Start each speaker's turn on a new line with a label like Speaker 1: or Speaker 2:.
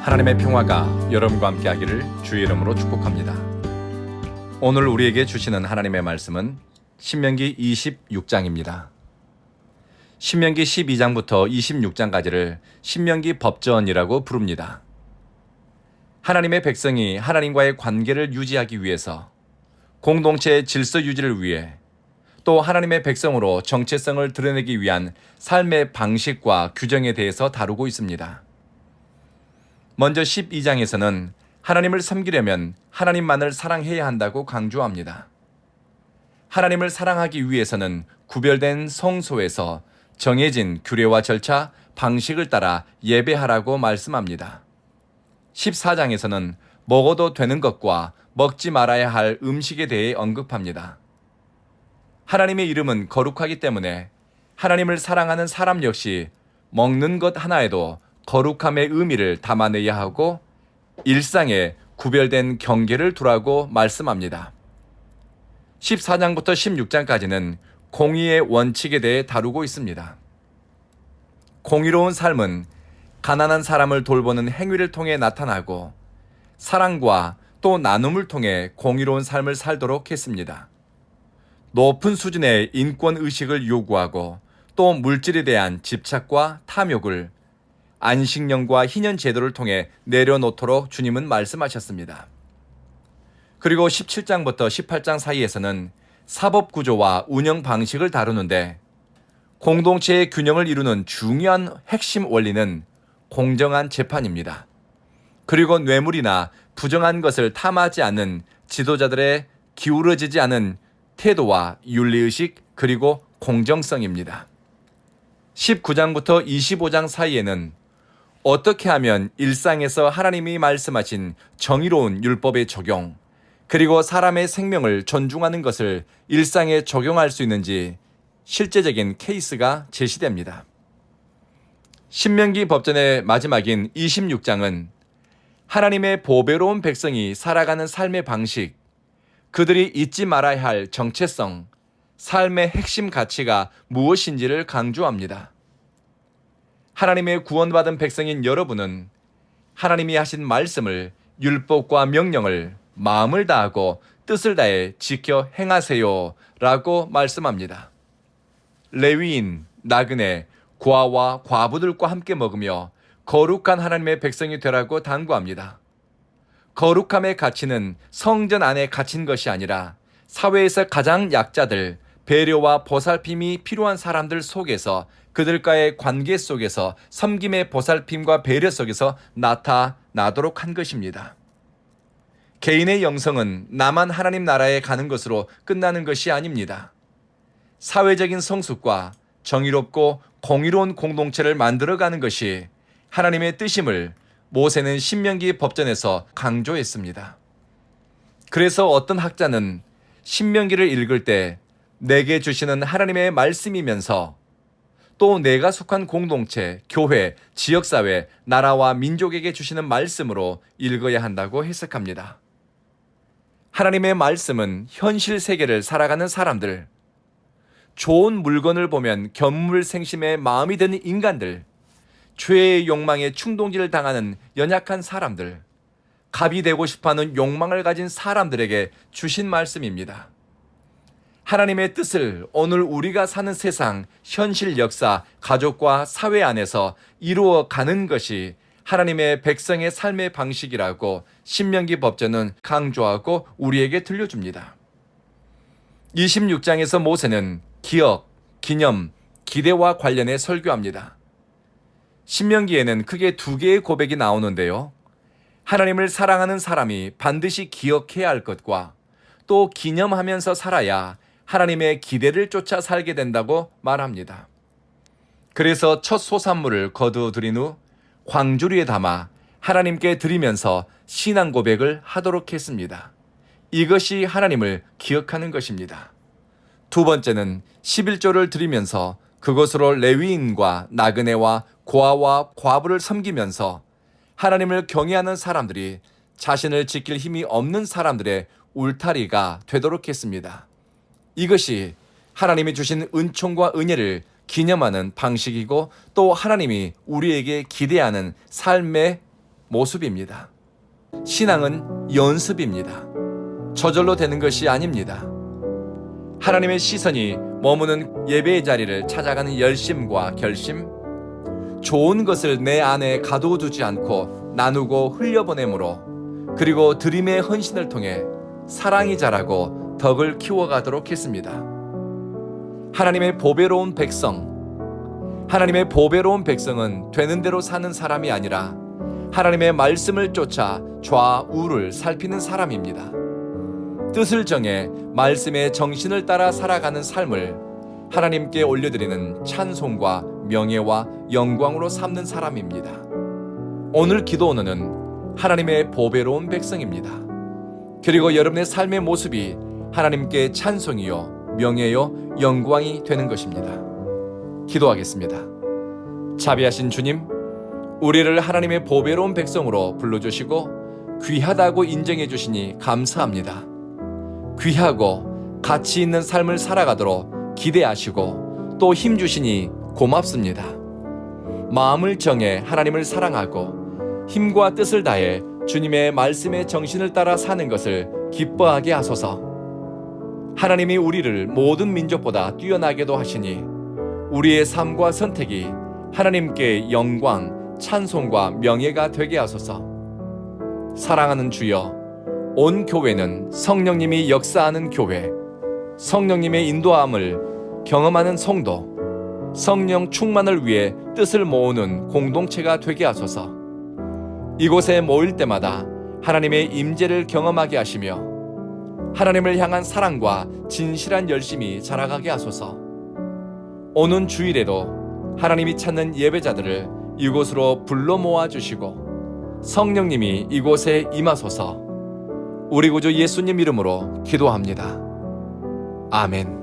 Speaker 1: 하나님의 평화가 여러분과 함께하기를 주의 이름으로 축복합니다. 오늘 우리에게 주시는 하나님의 말씀은 신명기 26장입니다. 신명기 12장부터 26장까지를 신명기 법전이라고 부릅니다. 하나님의 백성이 하나님과의 관계를 유지하기 위해서, 공동체의 질서 유지를 위해, 또 하나님의 백성으로 정체성을 드러내기 위한 삶의 방식과 규정에 대해서 다루고 있습니다. 먼저 12장에서는 하나님을 섬기려면 하나님만을 사랑해야 한다고 강조합니다. 하나님을 사랑하기 위해서는 구별된 성소에서 정해진 규례와 절차, 방식을 따라 예배하라고 말씀합니다. 14장에서는 먹어도 되는 것과 먹지 말아야 할 음식에 대해 언급합니다. 하나님의 이름은 거룩하기 때문에 하나님을 사랑하는 사람 역시 먹는 것 하나에도 거룩함의 의미를 담아내야 하고 일상에 구별된 경계를 두라고 말씀합니다. 14장부터 16장까지는 공의의 원칙에 대해 다루고 있습니다. 공의로운 삶은 가난한 사람을 돌보는 행위를 통해 나타나고 사랑과 또 나눔을 통해 공의로운 삶을 살도록 했습니다. 높은 수준의 인권의식을 요구하고 또 물질에 대한 집착과 탐욕을 안식년과 희년 제도를 통해 내려놓도록 주님은 말씀하셨습니다. 그리고 17장부터 18장 사이에서는 사법 구조와 운영 방식을 다루는데 공동체의 균형을 이루는 중요한 핵심 원리는 공정한 재판입니다. 그리고 뇌물이나 부정한 것을 탐하지 않는 지도자들의 기울어지지 않은 태도와 윤리의식 그리고 공정성입니다. 19장부터 25장 사이에는 어떻게 하면 일상에서 하나님이 말씀하신 정의로운 율법의 적용, 그리고 사람의 생명을 존중하는 것을 일상에 적용할 수 있는지 실제적인 케이스가 제시됩니다. 신명기 법전의 마지막인 26장은 하나님의 보배로운 백성이 살아가는 삶의 방식, 그들이 잊지 말아야 할 정체성, 삶의 핵심 가치가 무엇인지를 강조합니다. 하나님의 구원받은 백성인 여러분은 하나님이 하신 말씀을, 율법과 명령을 마음을 다하고 뜻을 다해 지켜 행하세요 라고 말씀합니다. 레위인, 나그네, 고아와 과부들과 함께 먹으며 거룩한 하나님의 백성이 되라고 당부합니다. 거룩함의 가치는 성전 안에 갇힌 것이 아니라 사회에서 가장 약자들, 배려와 보살핌이 필요한 사람들 속에서, 그들과의 관계 속에서, 섬김의 보살핌과 배려 속에서 나타나도록 한 것입니다. 개인의 영성은 나만 하나님 나라에 가는 것으로 끝나는 것이 아닙니다. 사회적인 성숙과 정의롭고 공의로운 공동체를 만들어가는 것이 하나님의 뜻임을 모세는 신명기 법전에서 강조했습니다. 그래서 어떤 학자는 신명기를 읽을 때 내게 주시는 하나님의 말씀이면서 또 내가 속한 공동체, 교회, 지역사회, 나라와 민족에게 주시는 말씀으로 읽어야 한다고 해석합니다. 하나님의 말씀은 현실 세계를 살아가는 사람들, 좋은 물건을 보면 견물생심에 마음이 드는 인간들, 죄의 욕망에 충동질을 당하는 연약한 사람들, 갑이 되고 싶어하는 욕망을 가진 사람들에게 주신 말씀입니다. 하나님의 뜻을 오늘 우리가 사는 세상, 현실 역사, 가족과 사회 안에서 이루어가는 것이 하나님의 백성의 삶의 방식이라고 신명기 법전은 강조하고 우리에게 들려줍니다. 26장에서 모세는 기억, 기념, 기대와 관련해 설교합니다. 신명기에는 크게 두 개의 고백이 나오는데요. 하나님을 사랑하는 사람이 반드시 기억해야 할 것과 또 기념하면서 살아야 하나님의 기대를 쫓아 살게 된다고 말합니다. 그래서 첫 소산물을 거두어들인 후 광주리에 담아 하나님께 드리면서 신앙 고백을 하도록 했습니다. 이것이 하나님을 기억하는 것입니다. 두 번째는 11조를 드리면서 그것으로 레위인과 나그네와 고아와 과부를 섬기면서 하나님을 경외하는 사람들이 자신을 지킬 힘이 없는 사람들의 울타리가 되도록 했습니다. 이것이 하나님이 주신 은총과 은혜를 기념하는 방식이고 또 하나님이 우리에게 기대하는 삶의 모습입니다. 신앙은 연습입니다. 저절로 되는 것이 아닙니다. 하나님의 시선이 머무는 예배의 자리를 찾아가는 열심과 결심, 좋은 것을 내 안에 가둬두지 않고 나누고 흘려보내므로, 그리고 드림의 헌신을 통해 사랑이 자라고 덕을 키워가도록 했습니다. 하나님의 보배로운 백성, 하나님의 보배로운 백성은 되는 대로 사는 사람이 아니라 하나님의 말씀을 쫓아 좌우를 살피는 사람입니다. 뜻을 정해 말씀의 정신을 따라 살아가는 삶을 하나님께 올려드리는 찬송과 명예와 영광으로 삼는 사람입니다. 오늘 기도 언어는 하나님의 보배로운 백성입니다. 그리고 여러분의 삶의 모습이 하나님께 찬송이요, 명예요, 영광이 되는 것입니다. 기도하겠습니다. 자비하신 주님, 우리를 하나님의 보배로운 백성으로 불러주시고 귀하다고 인정해 주시니 감사합니다. 귀하고 가치 있는 삶을 살아가도록 기대하시고 또 힘주시니 고맙습니다. 마음을 정해 하나님을 사랑하고 힘과 뜻을 다해 주님의 말씀의 정신을 따라 사는 것을 기뻐하게 하소서. 하나님이 우리를 모든 민족보다 뛰어나게도 하시니 우리의 삶과 선택이 하나님께 영광, 찬송과 명예가 되게 하소서. 사랑하는 주여, 온 교회는 성령님이 역사하는 교회, 성령님의 인도함을 경험하는 성도, 성령 충만을 위해 뜻을 모으는 공동체가 되게 하소서. 이곳에 모일 때마다 하나님의 임재를 경험하게 하시며 하나님을 향한 사랑과 진실한 열심이 자라가게 하소서. 오는 주일에도 하나님이 찾는 예배자들을 이곳으로 불러 모아주시고 성령님이 이곳에 임하소서. 우리 구주 예수님 이름으로 기도합니다. 아멘.